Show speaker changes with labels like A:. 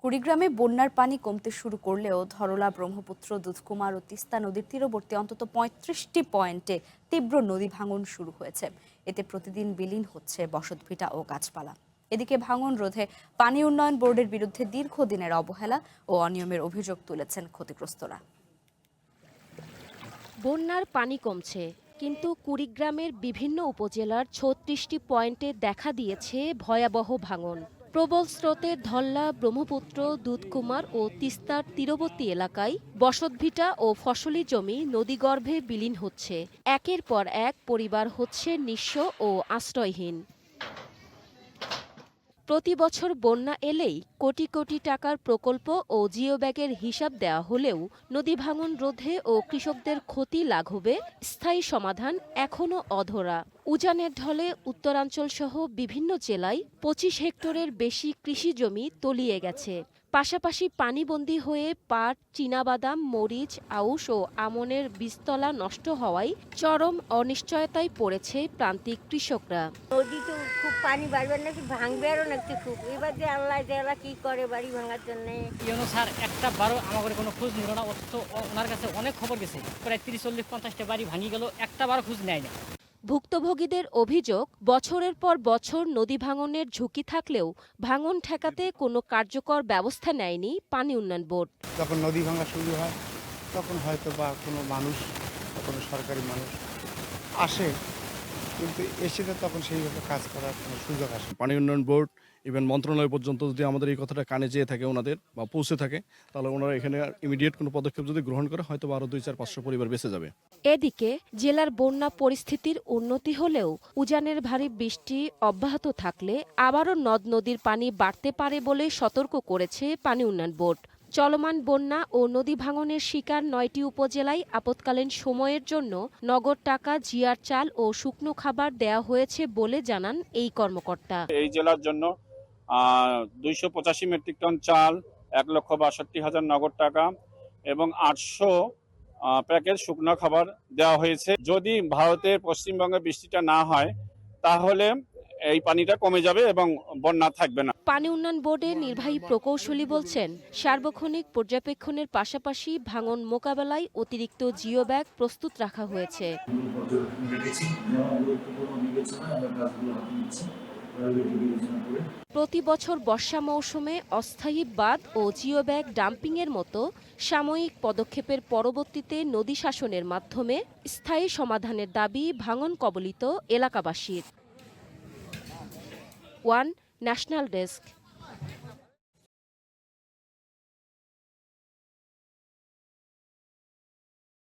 A: কুড়িগ্রামে বন্যার পানি কমতে শুরু করলেও ধরলা, ব্রহ্মপুত্র, দুধকুমার ও তিস্তা নদীর তীরবর্তী অন্তত ৩৫টি পয়েন্টে তীব্র নদী ভাঙন শুরু হয়েছে। এতে প্রতিদিন বিলীন হচ্ছে বসতভিটা ও গাছপালা। এদিকে ভাঙন রোধে পানি উন্নয়ন বোর্ডের বিরুদ্ধে দীর্ঘদিনের অবহেলা ও অনিয়মের অভিযোগ তুলেছেন ক্ষতিগ্রস্তরা।
B: বন্যার পানি কমছে, কিন্তু কুড়িগ্রামের বিভিন্ন উপজেলার ৩৬টি পয়েন্টে দেখা দিয়েছে ভয়াবহ ভাঙন। প্রবল স্রোতের ধল্লা, ব্রহ্মপুত্র, দুধকুমার ও তিস্তার তীরবর্তী এলাকায় বসতভিটা ও ফসলি জমি নদীগর্ভে বিলীন হচ্ছে। একের পর এক পরিবার হচ্ছে নিঃস্ব ও আশ্রয়হীন। প্রতি বছর বন্যা এলেই কোটি কোটি টাকার প্রকল্প ও জিওব্যাগের হিসাব দেওয়া হলেও নদী ভাঙন রোধে ও কৃষকদের ক্ষতি লাঘবে স্থায়ী সমাধান এখনও অধরা। উজানের ঢলে উত্তরাঞ্চল সহ বিভিন্ন জেলায় ২৫ হেক্টরের বেশি কৃষি জমি তলিয়ে গেছে। পাশাপাশি পানিবন্দী হয়ে পাট, চীনাবাদাম, মরিচ, আউশ ও আমনের বীজতলা নষ্ট হওয়ায় চরম অনিশ্চয়তায় পড়েছে প্রান্তিক কৃষকরা।
C: নদী তো খুব পানি বাড়বে নাকি, ভাঙবে আরো নাকি খুব। এবার যে আল্লাহ কি করে বাড়ি ভাঙার জন্য।
D: স্যার একটা বারো আমাদের কোনো খোঁজ নিল না, অথচ ওনার কাছে অনেক খবর গেছে, প্রায় ৩০-৪০-৫০টা বাড়ি ভাঙি গেল, একটা বারো খোঁজ নেয় না।
B: ভুক্তভোগীদের অভিযোগ, বছরের পর বছর নদী ভাঙনের ঝুঁকি থাকলেও ভাঙন ঠেকাতে কোনো কার্যকর ব্যবস্থা নেয়নি পানি উন্নয়ন বোর্ড।
E: যখন নদী ভাঙা শুরু হয় তখন হয়তো বা কোনো মানুষ, কোনো সরকারি মানুষ আসে, কিন্তু এসে তো তখন সেইভাবে কাজ করার কোনো সুযোগ আসে।
F: পানি উন্নয়ন বোর্ড ইভেন মন্ত্রণালয় পর্যন্ত যদি আমাদের এই কথাটা কানে যেয়ে থাকে ওনাদের বা পৌঁছে থাকে, তাহলে ওনারা এখানে ইমিডিয়েট কোনো পদক্ষেপ যদি গ্রহণ করে হয়তো আরও ২-৪-৫০০ পরিবার বেঁচে যাবে।
B: এদিকে জেলার বন্যা পরিস্থিতির উন্নতি হলেও উজানের ভারী বৃষ্টি অব্যাহত থাকলে আবারও নদ নদীর পানি বাড়তে পারে বলে সতর্ক করেছে পানি উন্নয়ন বোর্ড। চলমান বন্যা ও নদী ভাঙনের শিকার ৯টি উপজেলায় আপৎকালীন সময়ের জন্য নগদ টাকা, জিআর চাল ও শুকনো খাবার দেয়া হয়েছে বলে জানান এই কর্মকর্তা।
G: এই জেলার জন্য ২৮৫ মেট্রিক টন চাল, ১,৬২,০০০ নগদ টাকা এবং ৮০০ প্যাকেজ শুকনো খাবার দেওয়া হয়েছে। যদি ভারতের পশ্চিমবঙ্গে বৃষ্টিটা না হয় তাহলে এই পানিটা কমে যাবে এবং বন্যা থাকবে না।
B: পানি উন্নয়ন বোর্ডের নির্বাহী প্রকৌশলী বলছেন, সার্বক্ষণিক পর্যবেক্ষণের পাশাপাশি ভাঙন মোকাবেলায় অতিরিক্ত জিও ব্যাগ প্রস্তুত রাখা হয়েছে। প্রতি বছর বর্ষা মৌসুমে অস্থায়ী বাঁধ ও জিও ব্যাগ ডাম্পিংয়ের মতো সাময়িক পদক্ষেপের পরবর্তীতে নদী শাসনের মাধ্যমে স্থায়ী সমাধানের দাবি ভাঙন কবলিত এলাকাবাসীর। One national desk.